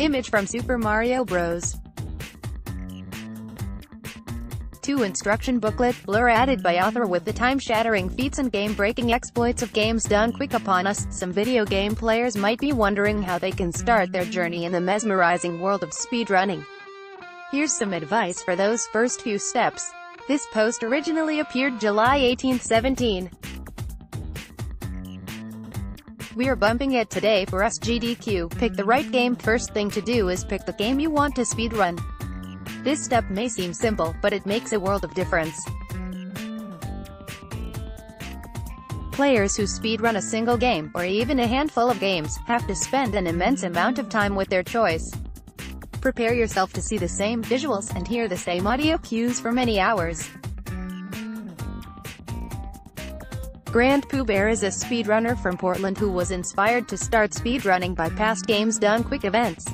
Image from Super Mario Bros. 2 Instruction booklet, blur added by authorWith. The time-shattering feats and game-breaking exploits of games done quick upon us. Some video game players might be wondering how they can start their journey in the mesmerizing world of speedrunning. Here's some advice for those first few steps. This post originally appeared July 18, 17. We are bumping it today for SGDQ. Pick the right game. First thing to do is pick the game you want to speedrun. This step may seem simple, but it makes a world of difference. Players who speedrun a single game, or even a handful of games, have to spend an immense amount of time with their choice. Prepare yourself to see the same visuals and hear the same audio cues for many hours. Grand Pooh Bear is a speedrunner from Portland who was inspired to start speedrunning by past games done quick events.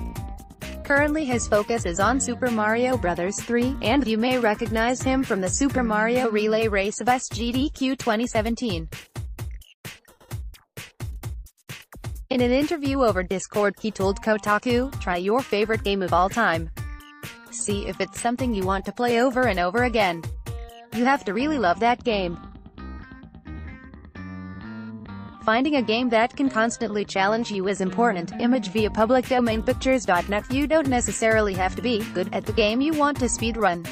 Currently his focus is on Super Mario Bros. 3, and you may recognize him from the Super Mario Relay Race of SGDQ 2017. In an interview over Discord, he told Kotaku, "Try your favorite game of all time. See if it's something you want to play over and over again. You have to really love that game. Finding a game that can constantly challenge you is important." Image via public domain pictures.net. You don't necessarily have to be good at the game you want to speedrun.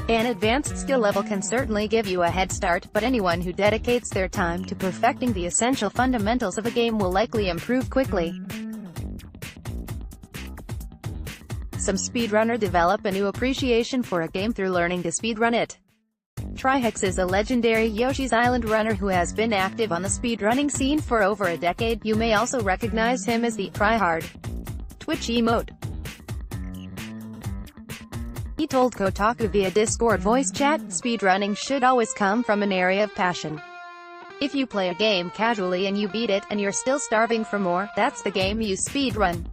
An advanced skill level can certainly give you a head start, but anyone who dedicates their time to perfecting the essential fundamentals of a game will likely improve quickly. Some speedrunners develop a new appreciation for a game through learning to speedrun it. Trihex is a legendary Yoshi's Island runner who has been active on the speedrunning scene for over a decade. You may also recognize him as the tryhard Twitch emote. He told Kotaku via Discord voice chat, "Speedrunning should always come from an area of passion. If you play a game casually and you beat it, and you're still starving for more, that's the game you speedrun.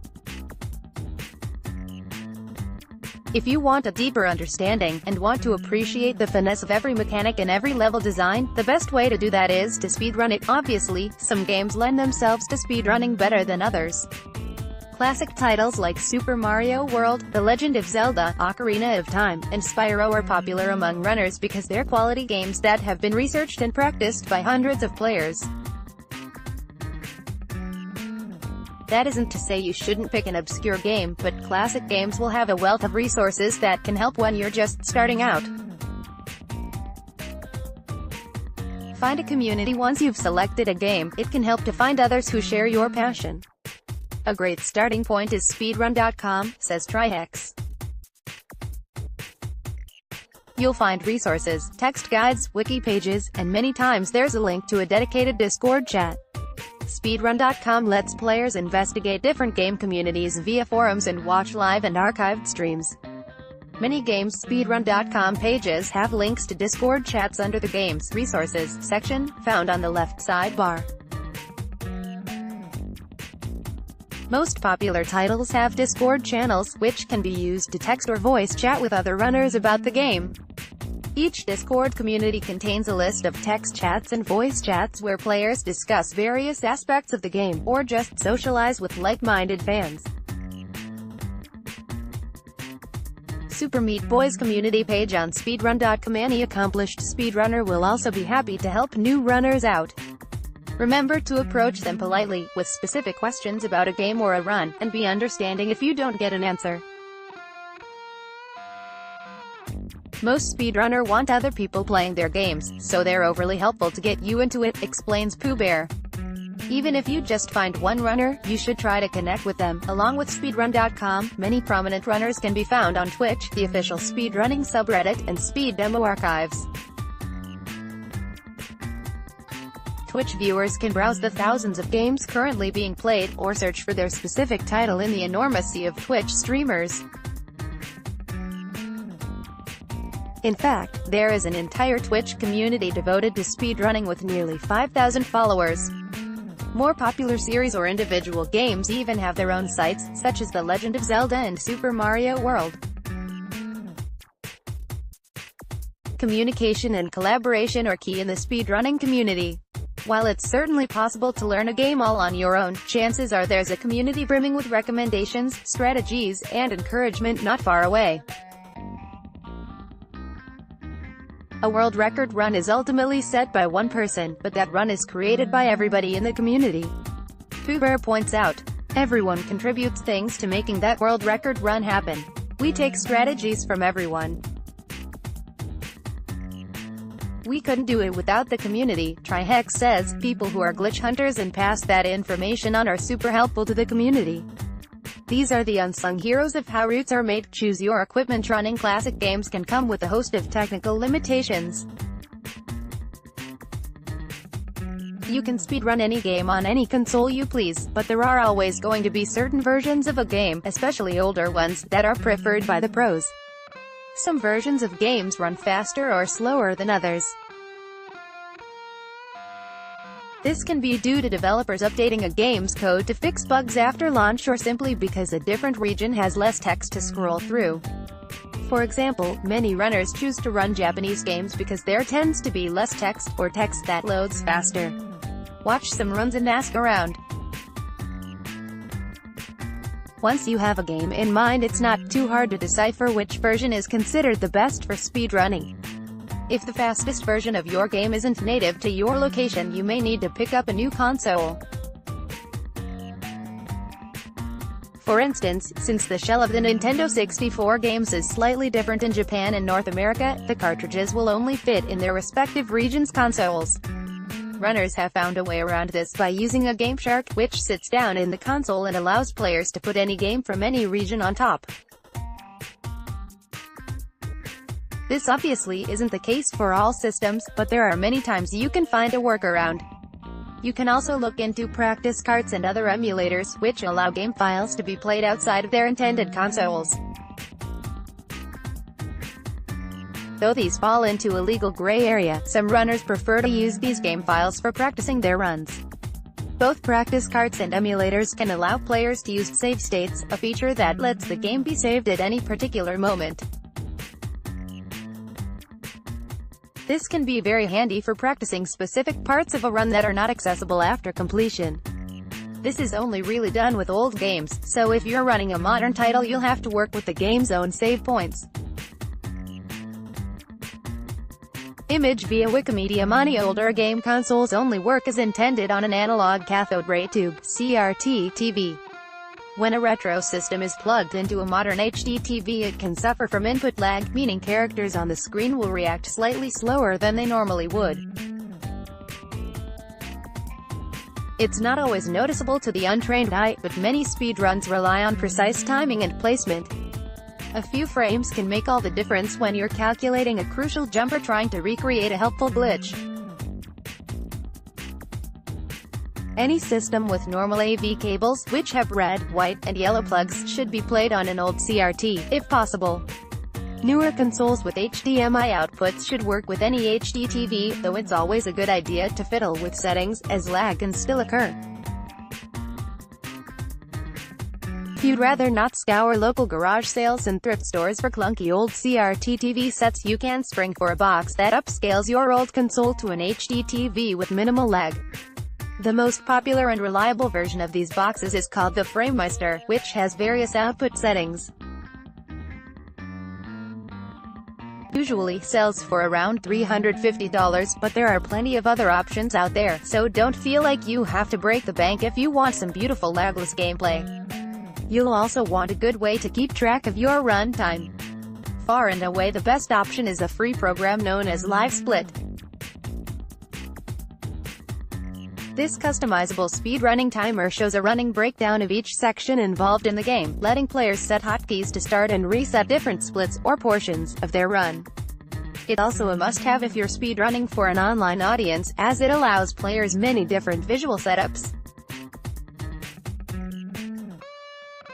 If you want a deeper understanding, and want to appreciate the finesse of every mechanic and every level design, the best way to do that is to speedrun it." Obviously, some games lend themselves to speedrunning better than others. Classic titles like Super Mario World, The Legend of Zelda, Ocarina of Time, and Spyro are popular among runners because they're quality games that have been researched and practiced by hundreds of players. That isn't to say you shouldn't pick an obscure game, but classic games will have a wealth of resources that can help when you're just starting out. Find a community. Once you've selected a game, it can help to find others who share your passion. A great starting point is speedrun.com, says Trihex. You'll find resources, text guides, wiki pages, and many times there's a link to a dedicated Discord chat. Speedrun.com lets players investigate different game communities via forums and watch live and archived streams. Many games' Speedrun.com pages have links to Discord chats under the Games Resources section, found on the left sidebar. Most popular titles have Discord channels, which can be used to text or voice chat with other runners about the game. Each Discord community contains a list of text chats and voice chats where players discuss various aspects of the game, or just socialize with like-minded fans. Super Meat Boy's community page on speedrun.com. Any accomplished speedrunner will also be happy to help new runners out. Remember to approach them politely, with specific questions about a game or a run, and be understanding if you don't get an answer. Most speedrunners want other people playing their games, so they're overly helpful to get you into it, explains Pooh Bear. Even if you just find one runner, you should try to connect with them. Along with speedrun.com, many prominent runners can be found on Twitch, the official speedrunning subreddit, and speed demo archives. Twitch viewers can browse the thousands of games currently being played, or search for their specific title in the enormous sea of Twitch streamers. In fact, there is an entire Twitch community devoted to speedrunning with nearly 5,000 followers. More popular series or individual games even have their own sites, such as The Legend of Zelda and Super Mario World. Communication and collaboration are key in the speedrunning community. While it's certainly possible to learn a game all on your own, chances are there's a community brimming with recommendations, strategies, and encouragement not far away. A world record run is ultimately set by one person, but that run is created by everybody in the community. Pooh Bear points out, everyone contributes things to making that world record run happen. We take strategies from everyone. We couldn't do it without the community. Trihex says, people who are glitch hunters and pass that information on are super helpful to the community. These are the unsung heroes of how routes are made. Choose your equipment. Running classic games can come with a host of technical limitations. You can speedrun any game on any console you please, but there are always going to be certain versions of a game, especially older ones, that are preferred by the pros. Some versions of games run faster or slower than others. This can be due to developers updating a game's code to fix bugs after launch, or simply because a different region has less text to scroll through. For example, many runners choose to run Japanese games because there tends to be less text, or text that loads faster. Watch some runs and ask around. Once you have a game in mind, it's not too hard to decipher which version is considered the best for speedrunning. If the fastest version of your game isn't native to your location, you may need to pick up a new console. For instance, since the shell of the Nintendo 64 games is slightly different in Japan and North America, the cartridges will only fit in their respective regions' consoles. Runners have found a way around this by using a game shark, which sits down in the console and allows players to put any game from any region on top. This obviously isn't the case for all systems, but there are many times you can find a workaround. You can also look into practice carts and other emulators, which allow game files to be played outside of their intended consoles. Though these fall into a legal gray area, some runners prefer to use these game files for practicing their runs. Both practice carts and emulators can allow players to use save states, a feature that lets the game be saved at any particular moment. This can be very handy for practicing specific parts of a run that are not accessible after completion. This is only really done with old games, so if you're running a modern title, you'll have to work with the game's own save points. Image via Wikimedia. Many older game consoles only work as intended on an analog cathode ray tube (CRT) TV. When a retro system is plugged into a modern HD TV, it can suffer from input lag, meaning characters on the screen will react slightly slower than they normally would. It's not always noticeable to the untrained eye, but many speedruns rely on precise timing and placement. A few frames can make all the difference when you're calculating a crucial jump or trying to recreate a helpful glitch. Any system with normal AV cables, which have red, white, and yellow plugs, should be played on an old CRT, if possible. Newer consoles with HDMI outputs should work with any HD TV, though it's always a good idea to fiddle with settings, as lag can still occur. If you'd rather not scour local garage sales and thrift stores for clunky old CRT TV sets, you can spring for a box that upscales your old console to an HD TV with minimal lag. The most popular and reliable version of these boxes is called the FrameMeister, which has various output settings. Usually sells for around $350, but there are plenty of other options out there, so don't feel like you have to break the bank if you want some beautiful lagless gameplay. You'll also want a good way to keep track of your run time. Far and away the best option is a free program known as LiveSplit. This customizable speedrunning timer shows a running breakdown of each section involved in the game, letting players set hotkeys to start and reset different splits, or portions, of their run. It's also a must-have if you're speedrunning for an online audience, as it allows players many different visual setups.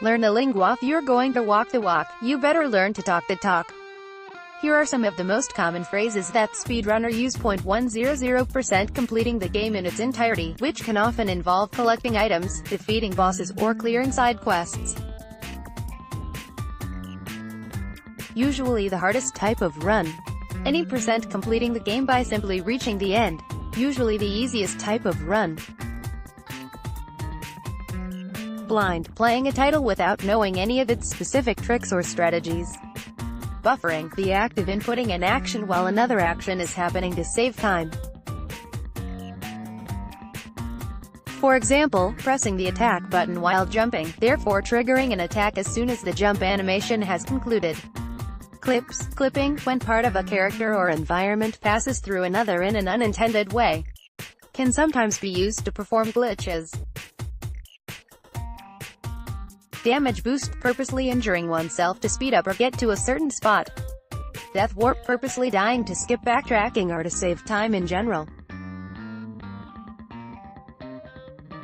Learn the lingua. If you're going to walk the walk, you better learn to talk the talk. Here are some of the most common phrases that speedrunner use. 100% completing the game in its entirety, which can often involve collecting items, defeating bosses, or clearing side quests. Usually the hardest type of run. Any percent completing the game by simply reaching the end. usually the easiest type of run. Blind, playing a title without knowing any of its specific tricks or strategies. Buffering, the act of inputting an action while another action is happening to save time. For example, pressing the attack button while jumping, therefore triggering an attack as soon as the jump animation has concluded. Clips, clipping, when part of a character or environment passes through another in an unintended way, can sometimes be used to perform glitches. Damage boost, purposely injuring oneself to speed up or get to a certain spot. Death warp, purposely dying to skip backtracking or to save time in general.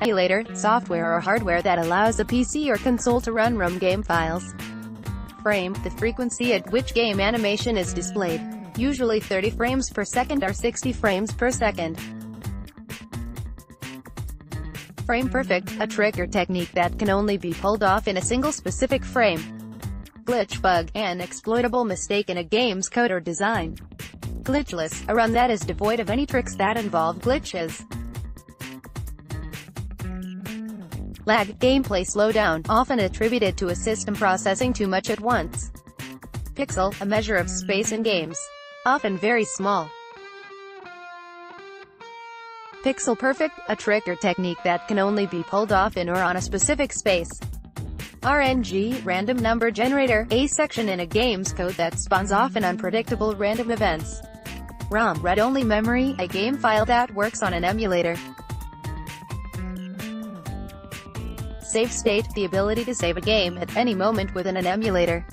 Emulator, software or hardware that allows a PC or console to run ROM game files. Frame, the frequency at which game animation is displayed, usually 30 frames per second or 60 frames per second. Frame perfect, a trick or technique that can only be pulled off in a single specific frame. Glitch bug, an exploitable mistake in a game's code or design. Glitchless, a run that is devoid of any tricks that involve glitches. Lag, gameplay slowdown, often attributed to a system processing too much at once. Pixel, a measure of space in games, often very small. Pixel perfect, a trick or technique that can only be pulled off in or on a specific space. RNG, random number generator, a section in a game's code that spawns off in unpredictable random events. ROM, read-only memory, a game file that works on an emulator. Save state, the ability to save a game at any moment within an emulator.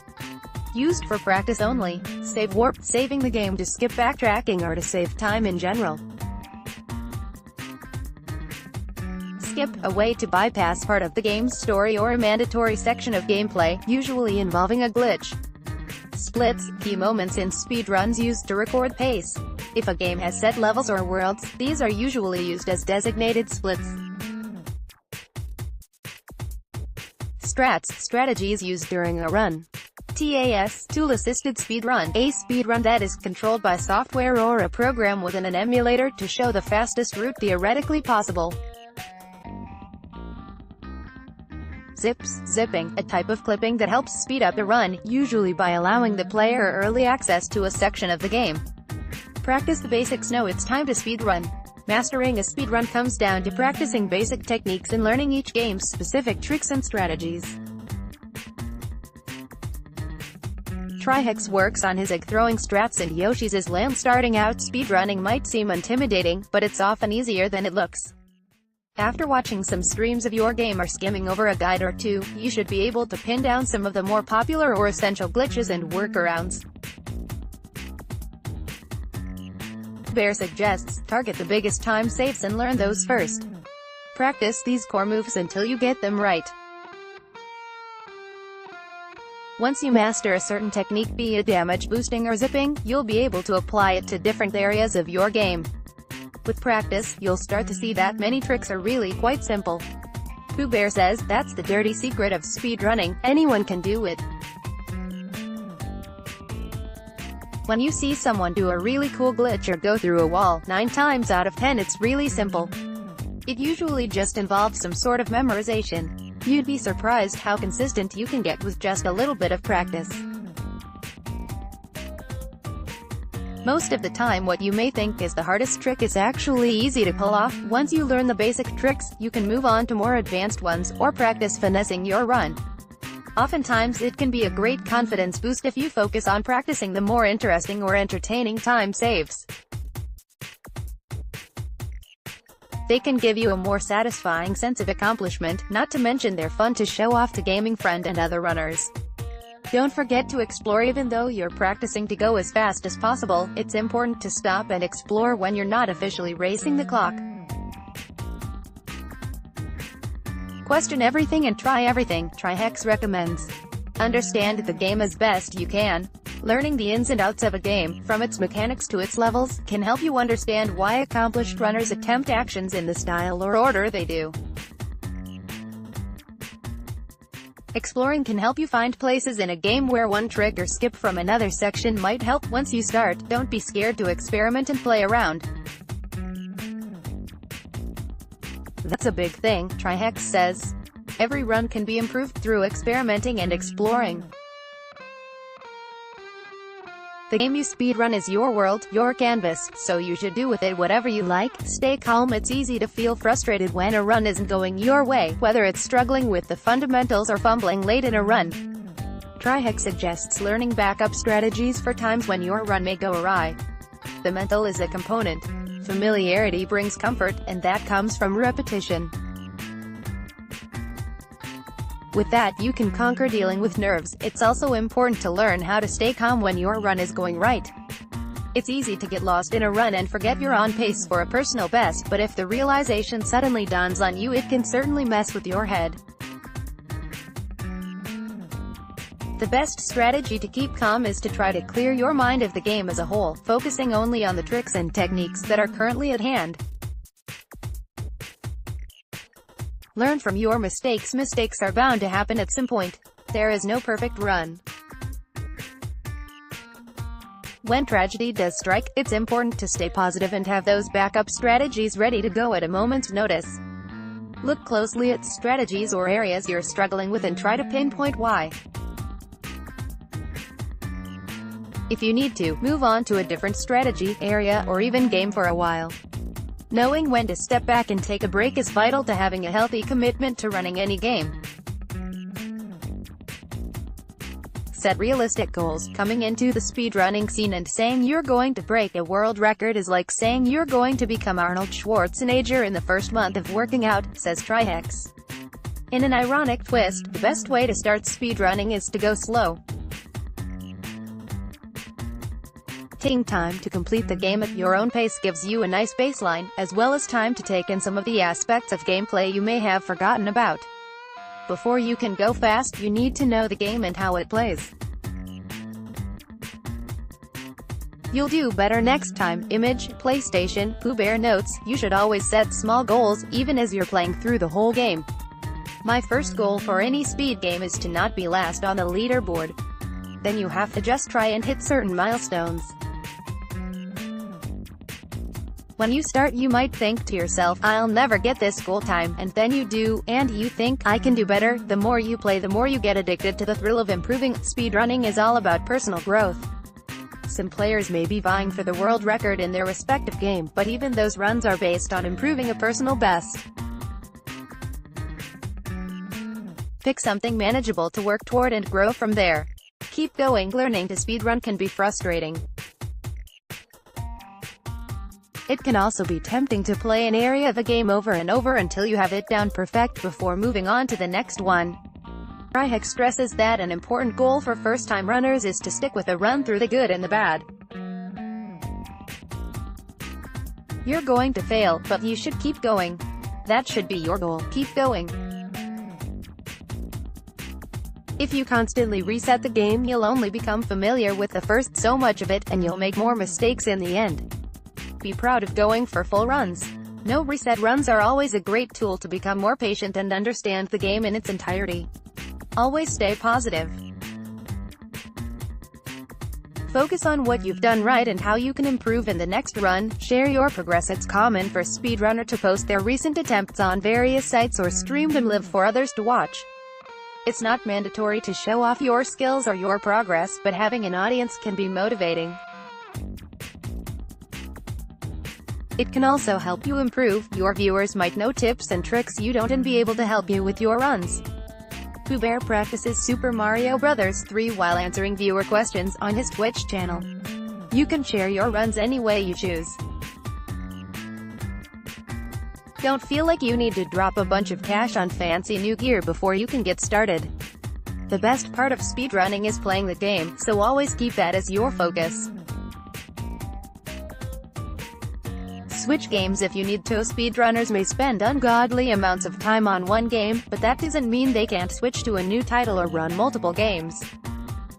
Used for practice only. Save warp, saving the game to skip backtracking or to save time in general. Skip, a way to bypass part of the game's story or a mandatory section of gameplay, usually involving a glitch. Splits, key moments in speedruns used to record pace. If a game has set levels or worlds, these are usually used as designated splits. Strats, strategies used during a run. TAS, tool-assisted speedrun, a speedrun that is controlled by software or a program within an emulator to show the fastest route theoretically possible. Zips, zipping, a type of clipping that helps speed up a run, usually by allowing the player early access to a section of the game. Practice the basics. Know it's time to speedrun. Mastering a speedrun comes down to practicing basic techniques and learning each game's specific tricks and strategies. Trihex works on his egg-throwing strats and Yoshi's is land. Starting out speedrunning might seem intimidating, but it's often easier than it looks. After watching some streams of your game or skimming over a guide or two, you should be able to pin down some of the more popular or essential glitches and workarounds. Bear suggests, target the biggest time saves and learn those first. Practice these core moves until you get them right. Once you master a certain technique, be it damage boosting or zipping, you'll be able to apply it to different areas of your game. With practice, you'll start to see that many tricks are really quite simple. Pooh Bear says, that's the dirty secret of speedrunning, anyone can do it. When you see someone do a really cool glitch or go through a wall, 9 times out of 10 it's really simple. It usually just involves some sort of memorization. You'd be surprised how consistent you can get with just a little bit of practice. Most of the time what you may think is the hardest trick is actually easy to pull off. Once you learn the basic tricks, you can move on to more advanced ones, or practice finessing your run. Oftentimes it can be a great confidence boost if you focus on practicing the more interesting or entertaining time saves. They can give you a more satisfying sense of accomplishment, not to mention they're fun to show off to gaming friend and other runners. Don't forget to explore. Even though you're practicing to go as fast as possible, it's important to stop and explore when you're not officially racing the clock. Question everything and try everything, Trihex recommends. Understand the game as best you can. Learning the ins and outs of a game, from its mechanics to its levels, can help you understand why accomplished runners attempt actions in the style or order they do. Exploring can help you find places in a game where one trick or skip from another section might help. Once you start, don't be scared to experiment and play around. That's a big thing, TryHex says. Every run can be improved through experimenting and exploring. The game you speedrun is your world, your canvas, so you should do with it whatever you like. Stay calm. It's easy to feel frustrated when a run isn't going your way, whether it's struggling with the fundamentals or fumbling late in a run. TryHex suggests learning backup strategies for times when your run may go awry. The mental is a component. Familiarity brings comfort, and that comes from repetition. With that, you can conquer dealing with nerves. It's also important to learn how to stay calm when your run is going right. It's easy to get lost in a run and forget you're on pace for a personal best, but if the realization suddenly dawns on you, it can certainly mess with your head. The best strategy to keep calm is to try to clear your mind of the game as a whole, focusing only on the tricks and techniques that are currently at hand. Learn from your mistakes. Mistakes are bound to happen at some point. There is no perfect run. When tragedy does strike, it's important to stay positive and have those backup strategies ready to go at a moment's notice. Look closely at strategies or areas you're struggling with and try to pinpoint why. If you need to, move on to a different strategy, area, or even game for a while. Knowing when to step back and take a break is vital to having a healthy commitment to running any game. Set realistic goals. Coming into the speedrunning scene and saying you're going to break a world record is like saying you're going to become Arnold Schwarzenegger in the first month of working out, says TryHex. In an ironic twist, the best way to start speedrunning is to go slow. Taking time to complete the game at your own pace gives you a nice baseline, as well as time to take in some of the aspects of gameplay you may have forgotten about. Before you can go fast, you need to know the game and how it plays. You'll do better next time. Image, PlayStation, Pooh Bear notes, you should always set small goals, even as you're playing through the whole game. My first goal for any speed game is to not be last on the leaderboard. Then you have to just try and hit certain milestones. When you start, you might think to yourself, I'll never get this goal time, and then you do, and you think, I can do better. The more you play, the more you get addicted to the thrill of improving. Speedrunning is all about personal growth. Some players may be vying for the world record in their respective game, but even those runs are based on improving a personal best. Pick something manageable to work toward and grow from there. Keep going. Learning to speedrun can be frustrating. It can also be tempting to play an area of a game over and over until you have it down perfect before moving on to the next one. TryHex stresses that an important goal for first-time runners is to stick with a run through the good and the bad. You're going to fail, but you should keep going. That should be your goal. Keep going. If you constantly reset the game, you'll only become familiar with the first so much of it, and you'll make more mistakes in the end. Be proud of going for full runs. No reset runs are always a great tool to become more patient and understand the game in its entirety. Always stay positive. Focus on what you've done right and how you can improve in the next run. Share your progress. It's common for a speedrunner to post their recent attempts on various sites or stream them live for others to watch. It's not mandatory to show off your skills or your progress, but having an audience can be motivating. It can also help you improve. Your viewers might know tips and tricks you don't and be able to help you with your runs. Pooh Bear practices Super Mario Bros. 3 while answering viewer questions on his Twitch channel. You can share your runs any way you choose. Don't feel like you need to drop a bunch of cash on fancy new gear before you can get started. The best part of speedrunning is playing the game, so always keep that as your focus. Switch games if you need to. Speedrunners may spend ungodly amounts of time on one game, but that doesn't mean they can't switch to a new title or run multiple games.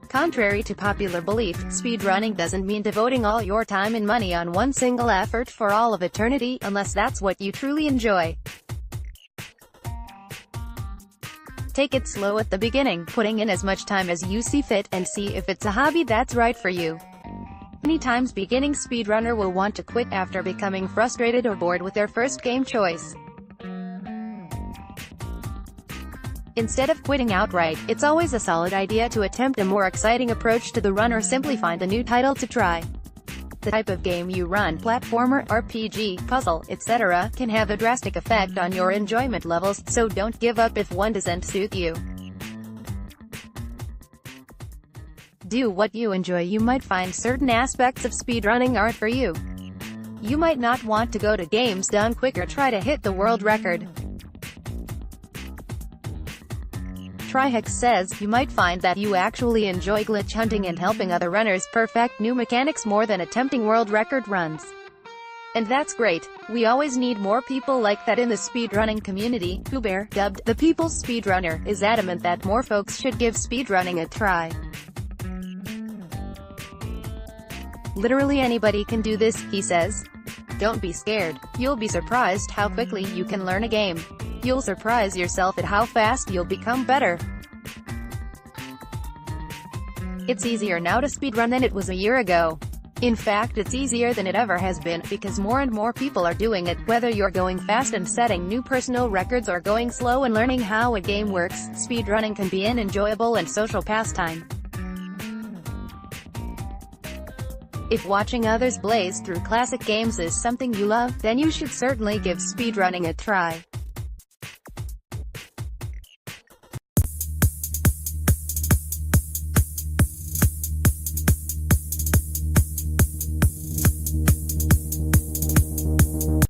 Contrary to popular belief, speedrunning doesn't mean devoting all your time and money on one single effort for all of eternity, unless that's what you truly enjoy. Take it slow at the beginning, putting in as much time as you see fit, and see if it's a hobby that's right for you. Many times beginning speedrunner will want to quit after becoming frustrated or bored with their first game choice. Instead of quitting outright, it's always a solid idea to attempt a more exciting approach to the run or simply find a new title to try. The type of game you run, platformer, RPG, puzzle, etc., can have a drastic effect on your enjoyment levels, so don't give up if one doesn't suit you. Do what you enjoy. You might find certain aspects of speedrunning aren't for you. You might not want to go to games done quick or try to hit the world record. Tryhex says, you might find that you actually enjoy glitch hunting and helping other runners perfect new mechanics more than attempting world record runs. And that's great. We always need more people like that in the speedrunning community. Kubear, dubbed the People's Speedrunner, is adamant that more folks should give speedrunning a try. Literally anybody can do this, he says. Don't be scared. You'll be surprised how quickly you can learn a game. You'll surprise yourself at how fast you'll become better. It's easier now to speedrun than it was a year ago. In fact, it's easier than it ever has been, because more and more people are doing it. Whether you're going fast and setting new personal records or going slow and learning how a game works, speedrunning can be an enjoyable and social pastime. If watching others blaze through classic games is something you love, then you should certainly give speedrunning a try.